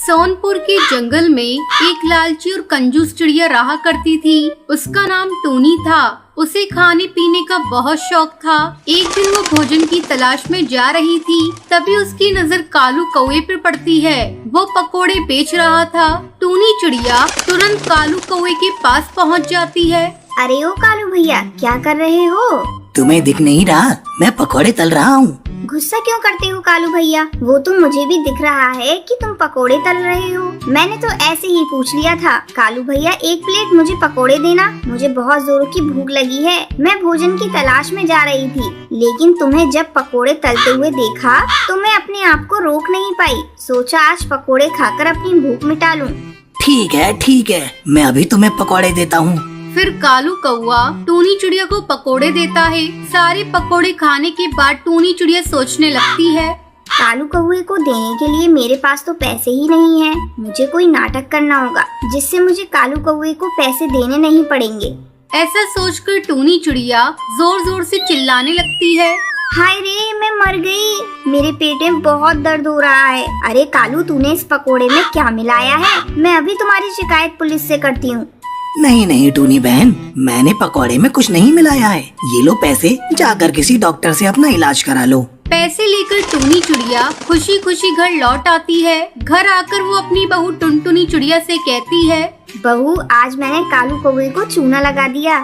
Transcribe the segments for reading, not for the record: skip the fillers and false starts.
सोनपुर के जंगल में एक लालची और कंजूस चिड़िया रहा करती थी। उसका नाम टूनी था। उसे खाने पीने का बहुत शौक था। एक दिन वो भोजन की तलाश में जा रही थी, तभी उसकी नजर कालू कौवे पर पड़ती है। वो पकोड़े बेच रहा था। टूनी चिड़िया तुरंत कालू कौवे के पास पहुंच जाती है। अरे ओ कालू भैया, क्या कर रहे हो? तुम्हें दिख नहीं रहा? मैं पकोड़े तल रहा हूँ। गुस्सा क्यों करते हो कालू भैया? वो तो मुझे भी दिख रहा है कि तुम पकोड़े तल रहे हो। मैंने तो ऐसे ही पूछ लिया था। कालू भैया, एक प्लेट मुझे पकोड़े देना, मुझे बहुत जोरों की भूख लगी है। मैं भोजन की तलाश में जा रही थी, लेकिन तुम्हें जब पकोड़े तलते हुए देखा तो मैं अपने आप को रोक नहीं पाई। सोचा आज पकोड़े खाकर अपनी भूख मिटा लूं। ठीक है, मैं अभी तुम्हें पकोड़े देता हूँ। फिर कालू कौवा टूनी चिड़िया को पकोड़े देता है। सारे पकोड़े खाने के बाद टूनी चिड़िया सोचने लगती है, कालू कौवे को देने के लिए मेरे पास तो पैसे ही नहीं है। मुझे कोई नाटक करना होगा जिससे मुझे कालू कौवे को पैसे देने नहीं पड़ेंगे। ऐसा सोचकर टूनी चिड़िया जोर जोर से चिल्लाने लगती है। हाय रे, मैं मर गई। मेरे पेट में बहुत दर्द हो रहा है। अरे कालू, तूने इस पकोड़े में क्या मिलाया है? मैं अभी तुम्हारी शिकायत पुलिस से करती हूँ। नहीं टूनी बहन, मैंने पकोड़े में कुछ नहीं मिलाया है। ये लो पैसे, जाकर किसी डॉक्टर से अपना इलाज करा लो। पैसे लेकर टूनी चिड़िया खुशी खुशी घर लौट आती है। घर आकर वो अपनी बहू टुनटुनी चिड़िया से कहती है, बहू, आज मैंने कालू कौवे को चूना लगा दिया।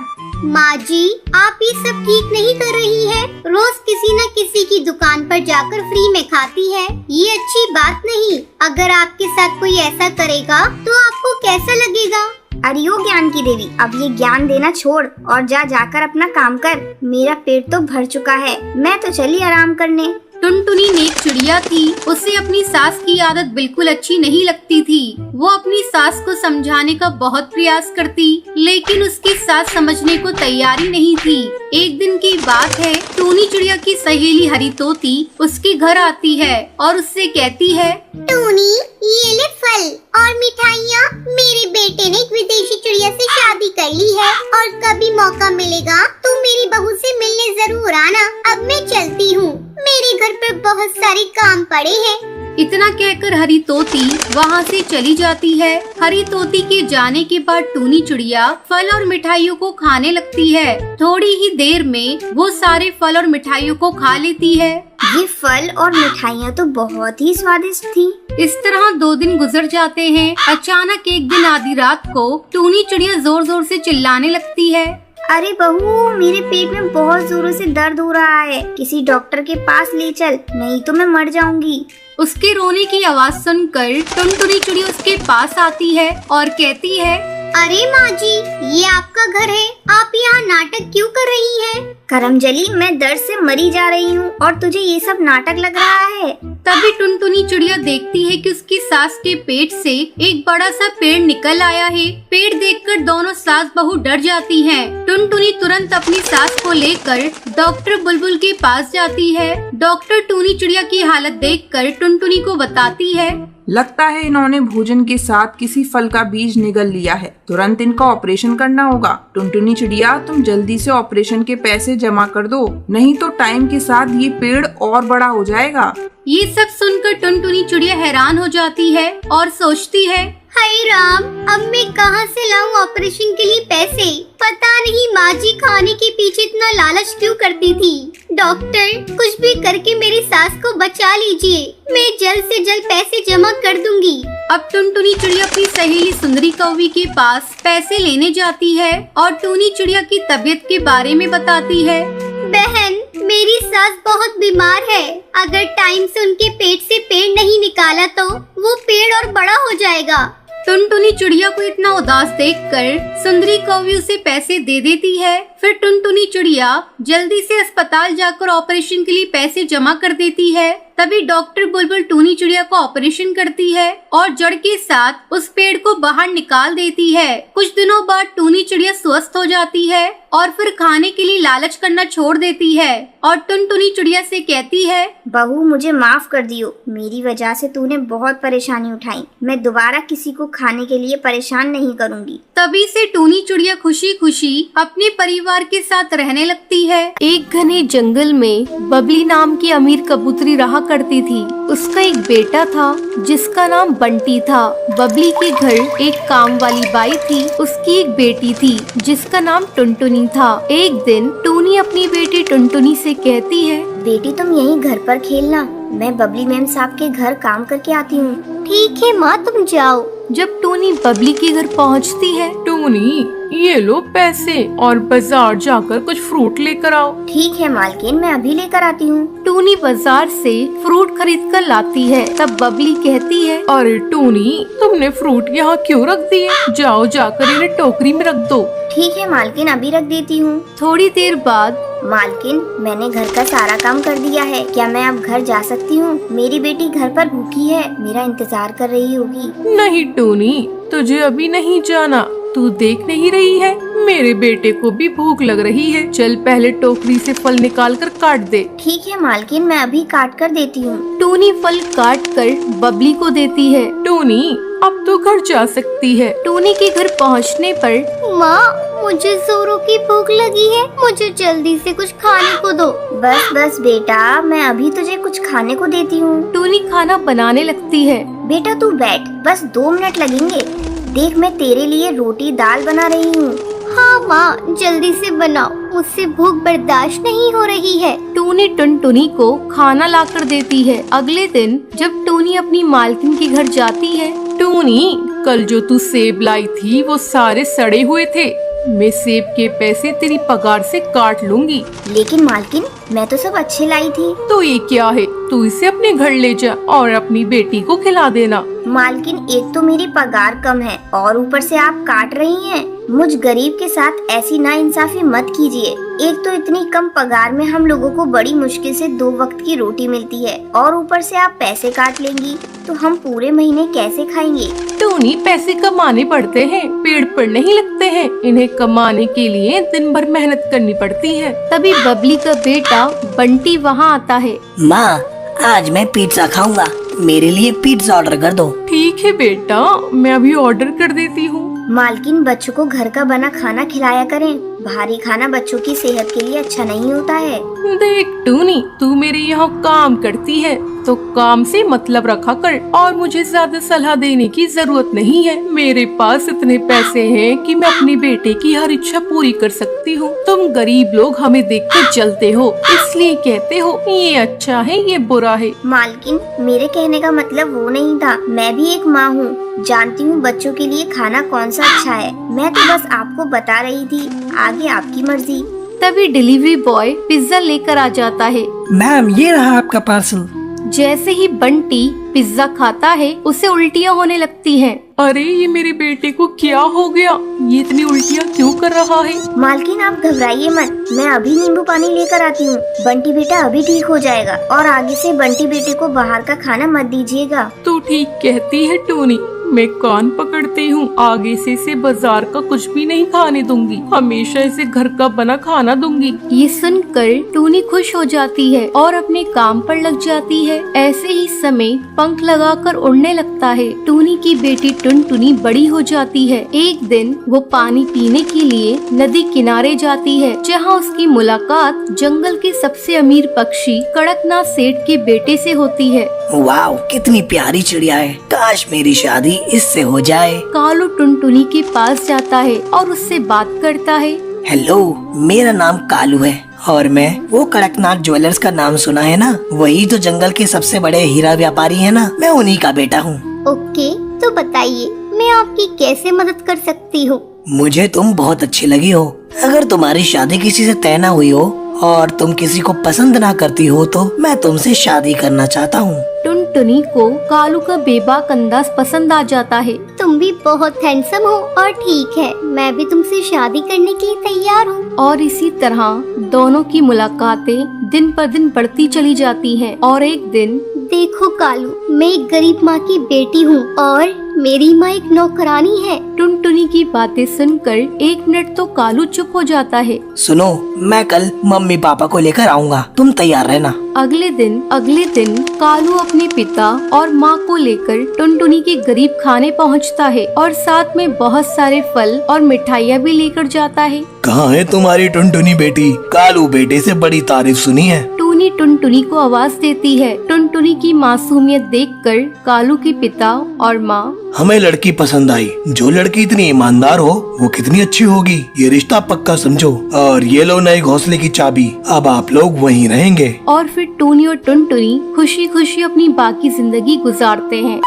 माँ जी, आप ये सब ठीक नहीं कर रही है। रोज किसी न किसी की दुकान पर जाकर फ्री में खाती है। ये अच्छी बात नहीं। अगर आपके साथ कोई ऐसा करेगा तो आपको कैसा लगेगा? अरे ओ ज्ञान की देवी, अब ये ज्ञान देना छोड़ और जाकर अपना काम कर। मेरा पेट तो भर चुका है, मैं तो चली आराम करने। टुनटुनी नेक चिड़िया थी। उसे अपनी सास की आदत बिल्कुल अच्छी नहीं लगती थी। वो अपनी सास को समझाने का बहुत प्रयास करती, लेकिन उसकी सास समझने को तैयार ही नहीं थी। एक दिन की बात है, टूनी चिड़िया की सहेली हरी तोती उसके घर आती है और उससे कहती है, टूनी, ये ले फल और मिठाइयाँ। मेरे बेटे ने एक विदेशी चिड़िया से शादी कर ली है और कभी मौका मिलेगा तो मेरी बहू से मिलने जरूर आना। अब मैं चलती हूँ, मेरे घर पर बहुत सारे काम पड़े हैं। इतना कहकर हरी तोती वहाँ से चली जाती है। हरी तोती के जाने के बाद टूनी चिड़िया फल और मिठाइयों को खाने लगती है। थोड़ी ही देर में वो सारे फल और मिठाइयों को खा लेती है। ये फल और मिठाइयाँ तो बहुत ही स्वादिष्ट थी। इस तरह 2 दिन गुजर जाते हैं। अचानक एक दिन आधी रात को टूनी चिड़िया जोर जोर से चिल्लाने लगती है, अरे बहू, मेरे पेट में बहुत जोरों से दर्द हो रहा है। किसी डॉक्टर के पास ले चल, नहीं तो मैं मर जाऊंगी। उसके रोने की आवाज सुनकर टुनटुनी चिड़िया उसके पास आती है और कहती है, अरे माँ जी, ये आपका घर है, आप यहाँ नाटक क्यों कर रही हैं? करमजली, मैं दर्द से मरी जा रही हूँ और तुझे ये सब नाटक लग रहा है। तभी टुनटुनी चिड़िया देखती है कि उसकी सास के पेट से एक बड़ा सा पेड़ निकल आया है। पेड़ देखकर दोनों सास बहू डर जाती हैं। टुनटुनी तुरंत अपनी सास को लेकर डॉक्टर बुलबुल के पास जाती है। डॉक्टर टूनी चिड़िया की हालत देखकर टुनटुनी को बताती है, लगता है इन्होंने भोजन के साथ किसी फल का बीज निगल लिया है। तुरंत इनका ऑपरेशन करना होगा। टुनटुनी चिड़िया, तुम जल्दी से ऑपरेशन के पैसे जमा कर दो, नहीं तो टाइम के साथ ये पेड़ और बड़ा हो जाएगा। ये सब सुनकर टुनटुनी चिड़िया हैरान हो जाती है और सोचती है, हाय राम, अब मैं कहाँ से लाऊं ऑपरेशन के लिए पैसे? पता नहीं माँ जी खाने के पीछे इतना लालच क्यों करती थी। डॉक्टर, कुछ भी करके मेरी सास को बचा लीजिए। मैं जल्द से जल्द पैसे जमा कर दूंगी। अब टुनटुनी चिड़िया अपनी सहेली सुंदरी कौवी के पास पैसे लेने जाती है और टूनी चिड़िया की तबीयत के बारे में बताती है। बहन, मेरी सास बहुत बीमार है। अगर टाइम से उनके पेट से पेड़ नहीं निकाला तो वो पेड़ और बड़ा हो जाएगा। टुनटुनी चिड़िया को इतना उदास देखकर सुंदरी कौवी उसे पैसे दे देती है। फिर टुनटुनी चिड़िया जल्दी से अस्पताल जाकर ऑपरेशन के लिए पैसे जमा कर देती है। तभी डॉक्टर बुलबुल टूनी चिड़िया को ऑपरेशन करती है और जड़ के साथ उस पेड़ को बाहर निकाल देती है। कुछ दिनों बाद टूनी चिड़िया स्वस्थ हो जाती है और फिर खाने के लिए लालच करना छोड़ देती है और टुनटुनी चिड़िया से कहती है, बहू मुझे माफ कर दियो, मेरी वजह से तूने बहुत परेशानी उठाई। मैं दोबारा किसी को खाने के लिए परेशान नहीं करूँगी। तभी से टूनी चिड़िया खुशी खुशी अपने परिवार के साथ रहने लगती है। एक घने जंगल में बबली नाम की अमीर कबूतरी रहा करती थी। उसका एक बेटा था जिसका नाम बंटी था। बबली के घर एक काम वाली बाई थी। उसकी एक बेटी थी जिसका नाम टुनटुनी था। एक दिन टूनी अपनी बेटी टुनटुनी से कहती है, बेटी तुम यहीं घर पर खेलना, मैं बबली मैम साहब के घर काम करके आती हूँ। ठीक है माँ, तुम जाओ। जब टूनी बबली के घर पहुँचती है, टूनी ये लो पैसे और बाजार जाकर कुछ फ्रूट लेकर आओ। ठीक है मालकिन, मैं अभी लेकर आती हूँ। टूनी बाजार से फ्रूट खरीद कर लाती है। तब बबली कहती है, अरे टूनी तुमने फ्रूट यहाँ क्यों रख दिए? जाओ जाकर इन्हें टोकरी में रख दो। ठीक है मालकिन, अभी रख देती हूँ। थोड़ी देर बाद, मालकिन मैंने घर का सारा काम कर दिया है, क्या मैं अब घर जा सकती हूँ? मेरी बेटी घर पर भूखी है, मेरा इंतजार कर रही होगी। नहीं टूनी, तुझे अभी नहीं जाना। तू देख नहीं रही है, मेरे बेटे को भी भूख लग रही है। चल पहले टोकरी से फल निकाल कर काट दे। ठीक है मालकिन, मैं अभी काट कर देती हूँ। टूनी फल काट कर बबली को देती है। टूनी अब तो घर जा सकती है। टूनी के घर पहुँचने पर, माँ मुझे जोरों की भूख लगी है, मुझे जल्दी से कुछ खाने को दो। बस बस बेटा, मैं अभी तुझे कुछ खाने को देती हूँ। टूनी खाना बनाने लगती है। बेटा तू बैठ, बस 2 मिनट लगेंगे। देख मैं तेरे लिए रोटी दाल बना रही हूँ। हाँ माँ, जल्दी से बनाओ, मुझसे भूख बर्दाश्त नहीं हो रही है। टूनी टुनटुनी को खाना लाकर देती है। अगले दिन जब टूनी अपनी मालकिन के घर जाती है, टूनी कल जो तू सेब लाई थी वो सारे सड़े हुए थे। मैं सेब के पैसे तेरी पगार से काट लूंगी। लेकिन मालकिन मैं तो सब अच्छे लाई थी। तो ये क्या है? तू इसे अपने घर ले जा और अपनी बेटी को खिला देना। मालकिन एक तो मेरी पगार कम है और ऊपर से आप काट रही हैं। मुझ गरीब के साथ ऐसी नाइंसाफी मत कीजिए। एक तो इतनी कम पगार में हम लोगों को बड़ी मुश्किल से 2 वक्त की रोटी मिलती है और ऊपर से आप पैसे काट लेंगी तो हम पूरे महीने कैसे खाएंगे? टूनी पैसे कमाने पड़ते हैं, पेड़ पर नहीं लगते हैं। इन्हें कमाने के लिए दिन भर मेहनत करनी पड़ती है। तभी बबली का बेटा बंटी वहाँ आता है। माँ आज मैं पिज्जा खाऊंगा, मेरे लिए पिज्जा ऑर्डर कर दो। ठीक है बेटा, मैं अभी ऑर्डर कर देती हूँ। मालकिन बच्चों को घर का बना खाना खिलाया करें, भारी खाना बच्चों की सेहत के लिए अच्छा नहीं होता है। देख टूनी, तू मेरे यहाँ काम करती है तो काम से मतलब रखा कर और मुझे ज्यादा सलाह देने की जरूरत नहीं है। मेरे पास इतने पैसे हैं कि मैं अपनी बेटे की हर इच्छा पूरी कर सकती हूँ। तुम गरीब लोग हमें देख कर जलते हो, इसलिए कहते हो ये अच्छा है ये बुरा है। मालकिन मेरे कहने का मतलब वो नहीं था, मैं भी एक माँ हूँ, जानती हूँ बच्चों के लिए खाना कौन सा अच्छा है। मैं तो बस आपको बता रही थी, आगे आपकी मर्जी। तभी डिलीवरी बॉय पिज्जा लेकर आ जाता है। मैम ये रहा आपका पार्सल। जैसे ही बंटी पिज्जा खाता है, उसे उल्टियाँ होने लगती हैं। अरे ये मेरे बेटे को क्या हो गया? ये इतनी उल्टियाँ क्यों कर रहा है? मालकिन आप घबराइए मत, मैं अभी नींबू पानी लेकर आती हूँ। बंटी बेटा अभी ठीक हो जाएगा और आगे से बंटी बेटे को बाहर का खाना मत दीजिएगा। तू ठीक कहती है टूनी, मैं कान पकड़ती हूँ। आगे से इसे बाजार का कुछ भी नहीं खाने दूंगी, हमेशा इसे घर का बना खाना दूंगी। ये सुनकर टूनी खुश हो जाती है और अपने काम पर लग जाती है। ऐसे ही समय पंख लगाकर उड़ने लगता है। टूनी की बेटी टुनटुनी बड़ी हो जाती है। एक दिन वो पानी पीने के लिए नदी किनारे जाती है, जहाँ उसकी मुलाकात जंगल के सबसे अमीर पक्षी कड़कनाथ सेठ के बेटे से होती है। वाओ कितनी प्यारी चिड़िया है, काश मेरी शादी इससे हो जाए। कालू टुनटुनी के पास जाता है और उससे बात करता है। हेलो, मेरा नाम कालू है और मैं वो कड़कनाथ ज्वेलर्स का नाम सुना है ना, वही जो जंगल के सबसे बड़े हीरा व्यापारी है ना, मैं उन्हीं का बेटा हूँ। ओके, तो बताइए मैं आपकी कैसे मदद कर सकती हूँ? मुझे तुम बहुत अच्छी लगी हो। अगर तुम्हारी शादी किसी से तय न हुई हो और तुम किसी को पसंद ना करती हो तो मैं तुमसे शादी करना चाहता हूँ। टुनटुनी को कालू का बेबाक अंदाज पसंद आ जाता है। तुम भी बहुत हैंडसम हो और ठीक है, मैं भी तुमसे शादी करने के लिए तैयार हूँ। और इसी तरह दोनों की मुलाकातें दिन पर दिन बढ़ती चली जाती हैं। और एक दिन, देखो कालू, मैं एक गरीब माँ की बेटी हूँ और मेरी माँ एक नौकरानी है। टुनटुनी की बातें सुनकर एक मिनट तो कालू चुप हो जाता है। सुनो, मैं कल मम्मी पापा को लेकर आऊँगा, तुम तैयार रहना। अगले दिन कालू अपने पिता और माँ को लेकर टुनटुनी के गरीब खाने पहुँचता है और साथ में बहुत सारे फल और मिठाइयाँ भी लेकर जाता है। कहाँ है तुम्हारी टुनटुनी बेटी? कालू बेटे से बड़ी तारीफ सुनी है। टूनी टुनटुनी को आवाज देती है। टुनटुनी की मासूमियत देखकर कालू के पिता और माँ हमें लड़की पसंद आई। जो लड़की इतनी ईमानदार हो वो कितनी अच्छी होगी। ये रिश्ता पक्का समझो और ये लो नए घोंसले की चाबी। अब आप लोग वहीं रहेंगे। और फिर टूनी और टुनटुनी खुशी खुशी अपनी बाकी जिंदगी गुजारते हैं।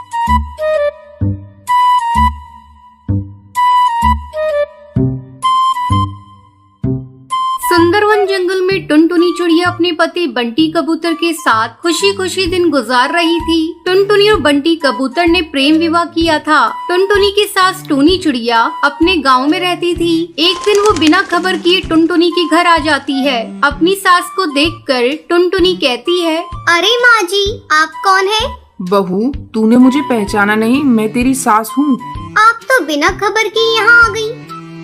सुंदरवन जंगल में टुनटुनी चिड़िया अपने पति बंटी कबूतर के साथ खुशी खुशी दिन गुजार रही थी। टुनटुनी और बंटी कबूतर ने प्रेम विवाह किया था। टुनटुनी की सास टूनी चिड़िया अपने गांव में रहती थी। एक दिन वो बिना खबर किए टुनटुनी के घर आ जाती है। अपनी सास को देखकर टुनटुनी कहती है, अरे माँ जी, आप कौन है? बहू, तूने मुझे पहचाना नहीं? मैं तेरी सास हूँ। आप तो बिना खबर के यहाँ आ गई।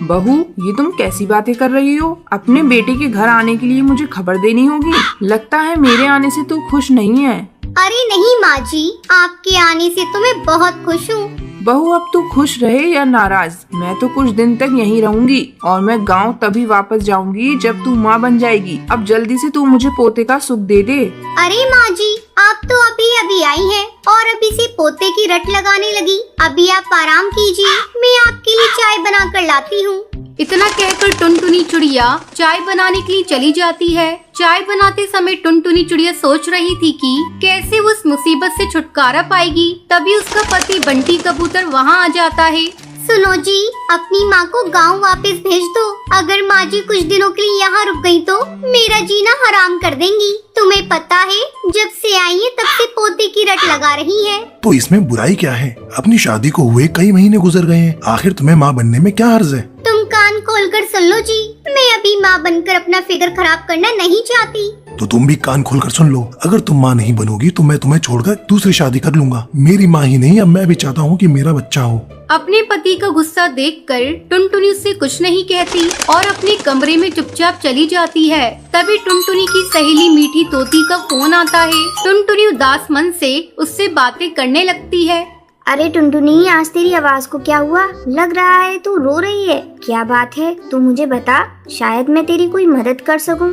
बहू, ये तुम कैसी बातें कर रही हो? अपने बेटे के घर आने के लिए मुझे खबर देनी होगी। लगता है मेरे आने से तू खुश नहीं है। अरे नहीं माँ जी, आपके आने से तो मैं बहुत खुश हूँ। बहू, अब तू खुश रहे या नाराज, मैं तो कुछ दिन तक यहीं रहूंगी और मैं गांव तभी वापस जाऊंगी जब तू माँ बन जाएगी। अब जल्दी से तू मुझे पोते का सुख दे दे। अरे माँ जी, आप तो अभी आई हैं और अभी से पोते की रट लगाने लगी। अभी आप आराम कीजिए, मैं आपके लिए चाय बना कर लाती हूँ। इतना कहकर टुनटुनी चिड़िया चाय बनाने के लिए चली जाती है। चाय बनाते समय टुनटुनी चिड़िया सोच रही थी कि कैसे वो उस मुसीबत से छुटकारा पाएगी। तभी उसका पति बंटी कबूतर वहाँ आ जाता है। सुनो जी, अपनी माँ को गांव वापस भेज दो। अगर माँ जी कुछ दिनों के लिए यहाँ रुक गई तो मेरा जीना हराम कर देंगी। तुम्हें पता है, जब से आई है तब से पोते की रट लगा रही है। तो इसमें बुराई क्या है? अपनी शादी को हुए कई महीने गुजर गए हैं, आखिर तुम्हें माँ बनने में क्या हर्ज है? तुम कान खोलकर सुन लो जी, मैं अभी माँ बनकर अपना फिगर खराब करना नहीं चाहती। तो तुम भी कान खोलकर सुन लो, अगर तुम माँ नहीं बनोगी तो मैं तुम्हें छोड़कर दूसरी शादी कर लूंगा। मेरी माँ ही नहीं, अब मैं भी चाहता हूँ कि मेरा बच्चा हो। अपने पति का गुस्सा देखकर टुनटुनी उससे कुछ नहीं कहती और अपने कमरे में चुपचाप चली जाती है। तभी टुनटुनी की सहेली मीठी तोती का फोन आता है। टुनटुनी उदास मन से उससे बातें करने लगती है। अरे टुनटुनी, आज तेरी आवाज को क्या हुआ? लग रहा है तू रो रही है। क्या बात है, तू मुझे बता, शायद मैं तेरी कोई मदद कर सकूं।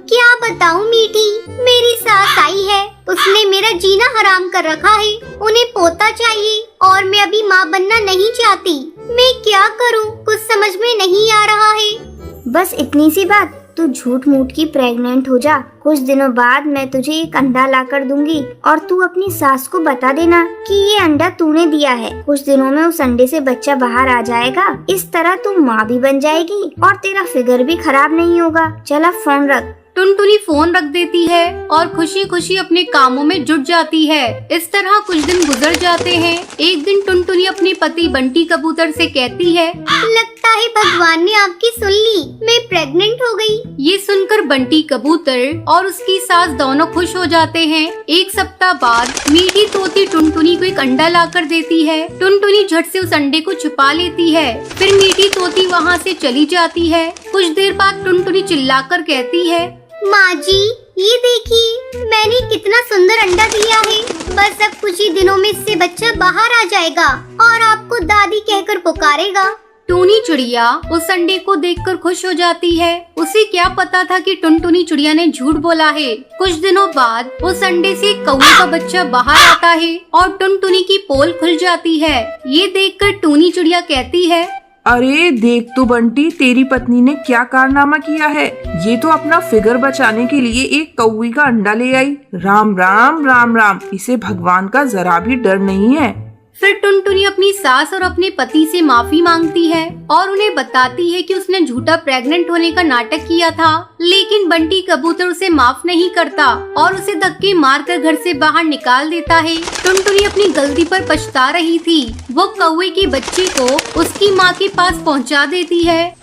क्या बताऊं मीठी, मेरी सास आई है, उसने मेरा जीना हराम कर रखा है। उन्हें पोता चाहिए और मैं अभी माँ बनना नहीं चाहती। मैं क्या करूं, कुछ समझ में नहीं आ रहा है। बस इतनी सी बात, तू झूठ मूठ की प्रेग्नेंट हो जा। कुछ दिनों बाद मैं तुझे एक अंडा ला कर दूंगी और तू अपनी सास को बता देना कि ये अंडा तूने दिया है। कुछ दिनों में उस अंडे से बच्चा बाहर आ जाएगा। इस तरह तू माँ भी बन जाएगी और तेरा फिगर भी खराब नहीं होगा। चला फोन रख। टुनटुनी फोन रख देती है और खुशी खुशी अपने कामों में जुट जाती है। इस तरह कुछ दिन गुजर जाते हैं। एक दिन टुनटुनी अपने पति बंटी कबूतर से कहती है, लगता है भगवान ने आपकी सुन ली, मैं प्रेग्नेंट हो गई। ये सुनकर बंटी कबूतर और उसकी सास दोनों खुश हो जाते हैं। एक सप्ताह बाद मीठी तोती टुनटुनी को एक अंडा लाकर देती है। टुनटुनी झट से उस अंडे को छुपा लेती है। फिर मीठी तोती वहाँ से चली जाती है। कुछ देर बाद टुनटुनी चिल्लाकर कहती है, माँ जी, ये देखिए, मैंने कितना सुंदर अंडा दिया है। बस अब कुछ ही दिनों में इससे बच्चा बाहर आ जाएगा और आपको दादी कहकर पुकारेगा। टूनी चिड़िया उस अंडे को देखकर खुश हो जाती है। उसे क्या पता था कि टुनटुनी चिड़िया ने झूठ बोला है। कुछ दिनों बाद उस अंडे से कौवे का बच्चा बाहर आता है और टुनटुनी की पोल खुल जाती है। ये देखकर टूनी चिड़िया कहती है, अरे देख तो बंटी, तेरी पत्नी ने क्या कारनामा किया है। ये तो अपना फिगर बचाने के लिए एक कौवे का अंडा ले आई। राम राम राम राम, इसे भगवान का जरा भी डर नहीं है। फिर टुनटुनी अपनी सास और अपने पति से माफी मांगती है और उन्हें बताती है कि उसने झूठा प्रेग्नेंट होने का नाटक किया था। लेकिन बंटी कबूतर उसे माफ नहीं करता और उसे धक्के मारकर घर से बाहर निकाल देता है। टुनटुनी अपनी गलती पर पछता रही थी। वो कौवे के बच्चे को उसकी माँ के पास पहुँचा देती है।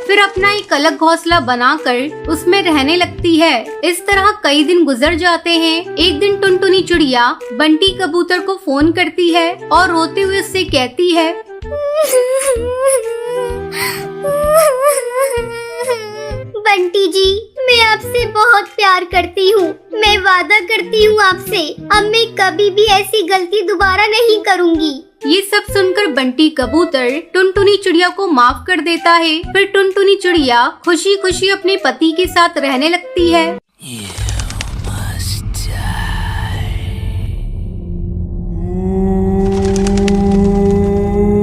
फिर अपना एक अलग घोंसला बनाकर उसमें रहने लगती है। इस तरह कई दिन गुजर जाते हैं। एक दिन टुनटुनी चिड़िया बंटी कबूतर को फोन करती है और रोते हुए उससे कहती है, बंटी जी, मैं आपसे बहुत प्यार करती हूँ। मैं वादा करती हूँ आपसे, अब मैं कभी भी ऐसी गलती दोबारा नहीं करूँगी। ये सब सुनकर बंटी कबूतर टुनटुनी चिड़िया को माफ कर देता है। फिर टुनटुनी चिड़िया खुशी खुशी अपने पति के साथ रहने लगती है।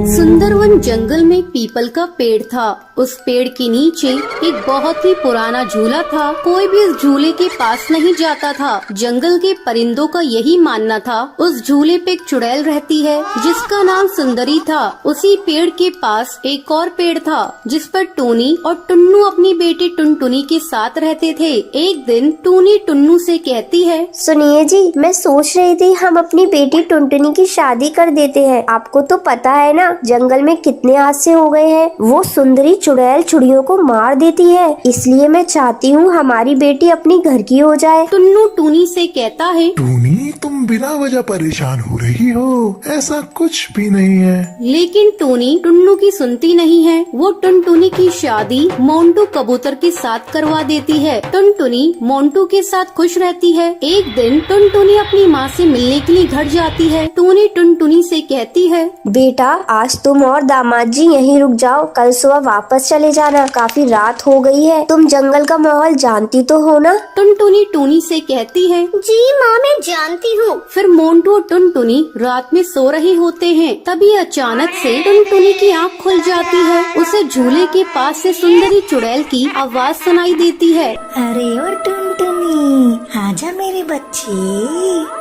सुंदरवन जंगल में एक पीपल का पेड़ था। उस पेड़ के नीचे एक बहुत ही पुराना झूला था। कोई भी इस झूले के पास नहीं जाता था। जंगल के परिंदों का यही मानना था उस झूले पे एक चुड़ैल रहती है जिसका नाम सुंदरी था। उसी पेड़ के पास एक और पेड़ था जिस पर टूनी और टुन्नू अपनी बेटी टुनटुनी के साथ रहते थे। एक दिन टूनी टुन्नू से कहती है, सुनिए जी, मैं सोच रही थी हम अपनी बेटी टुनटुनी की शादी कर देते हैं। आपको तो पता है ना जंगल में कितने हादसे हो गए हैं। वो सुंदरी चुड़ैल चिड़ियों को मार देती है, इसलिए मैं चाहती हूँ हमारी बेटी अपनी घर की हो जाए। टुन्नू टूनी से कहता है, टूनी, तुम बिना वजह परेशान हो रही हो, ऐसा कुछ भी नहीं है। लेकिन टूनी टुन्नू की सुनती नहीं है। वो टुनटुनी की शादी मोंटू कबूतर के साथ करवा देती है। टुनटुनी मोंटू के साथ खुश रहती है। एक दिन टुनटुनी अपनी माँ से मिलने के लिए घर जाती है। टूनी टुनटुनी से कहती है, बेटा, आज तुम और दामाद जी यहीं रुक जाओ, कल सुबह वापस चले जाना। काफी रात हो गई है, तुम जंगल का माहौल जानती तो हो ना। टुनटुनी टूनी से कहती है, जी माँ, मैं जानती हूँ। फिर मोंटू और टुनटुनी रात में सो रहे होते हैं। तभी अचानक से टुनटुनी की आँख खुल जाती है। उसे झूले के पास से सुंदरी चुड़ैल की आवाज सुनाई देती है। अरे ओ टुनटुनी, आजा मेरे बच्चे,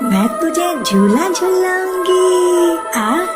मैं तुझे झूला झूलाऊंगी।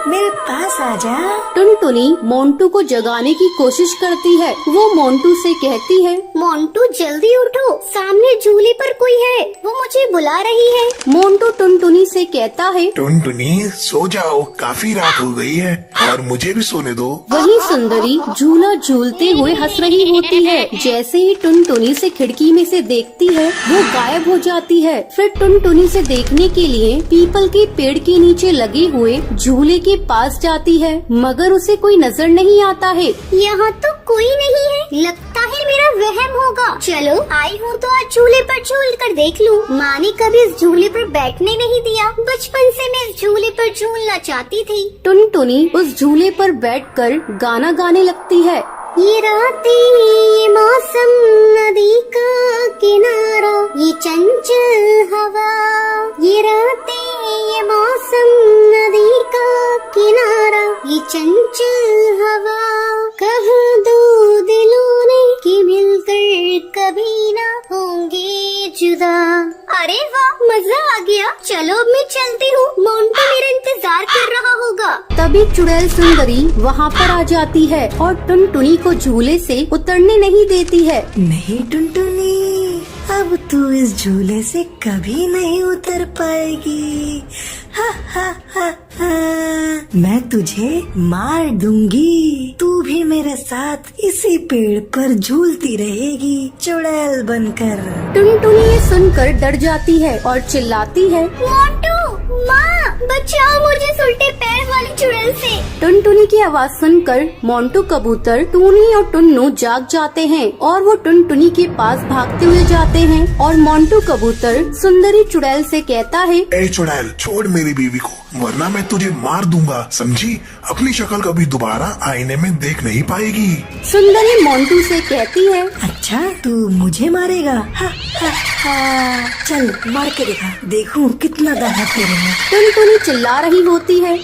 मेरे पास आजा। टुनटुनी मोंटू को जगाने की कोशिश करती है। वो मोंटू से कहती है, मोंटू जल्दी उठो, सामने झूले पर कोई है, वो मुझे बुला रही है। मोंटू टुनटुनी से कहता है, टुनटुनी, सो जाओ, काफी रात हो गई है और मुझे भी सोने दो। वही सुंदरी झूला झूलते हुए हंस रही होती है। जैसे ही टुनटुनी से खिड़की में से देखती है वो गायब हो जाती है। फिर टुनटुनी से देखने के लिए पीपल के पेड़ के नीचे लगे हुए झूले के पास जाती है, मगर उसे कोई नजर नहीं आता है। यहाँ तो कोई नहीं है, लगता है मेरा वहम होगा। चलो, आई हूँ तो आज झूले पर झूल कर देख लूँ। माँ ने कभी इस झूले पर बैठने नहीं दिया। बचपन से मैं इस झूले पर झूलना चाहती थी। टुनटुनी उस झूले पर बैठकर गाना गाने लगती है। ये रातें, ये मौसम, नदी का किनारा, ये चंचल हवा। ये रातें, ये मौसम, नदी का किनारा, ये चंचल हवा। कहा दो दिलों ने कि मिलकर कभी ना होंगे जुदा। अरे वाह, मजा आ गया। चलो अब मैं चलती हूँ, मोंटू मेरा इंतजार कर रहा होगा। तभी चुड़ैल सुंदरी वहाँ पर आ जाती है और टुनटुनी को झूले से उतरने नहीं देती है। नहीं टुनटुनी, अब तू इस झूले से कभी नहीं उतर पाएगी। हा हा हा हा, मैं तुझे मार दूंगी। तू भी मेरे साथ इसी पेड़ पर झूलती रहेगी, चुड़ैल बनकर। टुनटुनी ये सुनकर डर जाती है और चिल्लाती है, मोंटू, माँ, बचाओ मुझे उल्टे पैर वाली चुड़ैल से। टुनटुनी की आवाज सुनकर मोंटू कबूतर, टूनी और टुन्नू जाग जाते हैं और वो टुनटुनी के पास भागते हुए जाते हैं और मोंटू कबूतर सुंदरी चुड़ैल से कहता है, ए चुड़ैल, छोड़ मेरी बीवी को, वरना मैं तुझे मार दूंगा, समझी? अपनी शक्ल कभी दोबारा आईने में देख नहीं पाएगी। सुंदरी मोंटू से कहती है, अच्छा, तू मुझे मारेगा? हा हा हा, चल मार के दिखा, देखूं कितना दम है तेरे में। टुनटुनी चिल्ला रही होती है,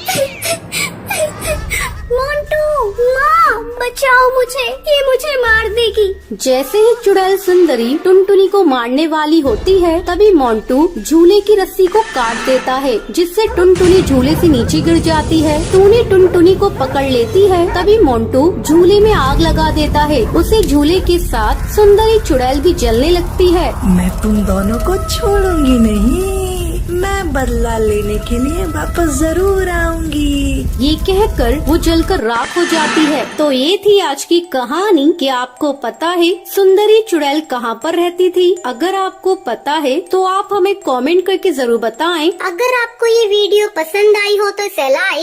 मोंटू, माँ, बचाओ मुझे, ये मुझे मार देगी। जैसे ही चुड़ैल सुंदरी टुनटुनी को मारने वाली होती है तभी मोंटू झूले की रस्सी को काट देता है, जिससे टुनटुनी झूले से नीचे गिर जाती है। टूनी टुनटुनी को पकड़ लेती है। तभी मोंटू झूले में आग लगा देता है। उसे झूले के साथ सुंदरी चुड़ैल भी जलने लगती है। मैं तुम दोनों को छोड़ूंगी नहीं, मैं बदला लेने के लिए वापस जरूर आऊंगी। ये कहकर वो जलकर राख हो जाती है। तो ये थी आज की कहानी कि आपको पता है सुंदरी चुड़ैल कहाँ पर रहती थी। अगर आपको पता है तो आप हमें कमेंट करके जरूर बताएं। अगर आपको ये वीडियो पसंद आई हो तो इसे लाइक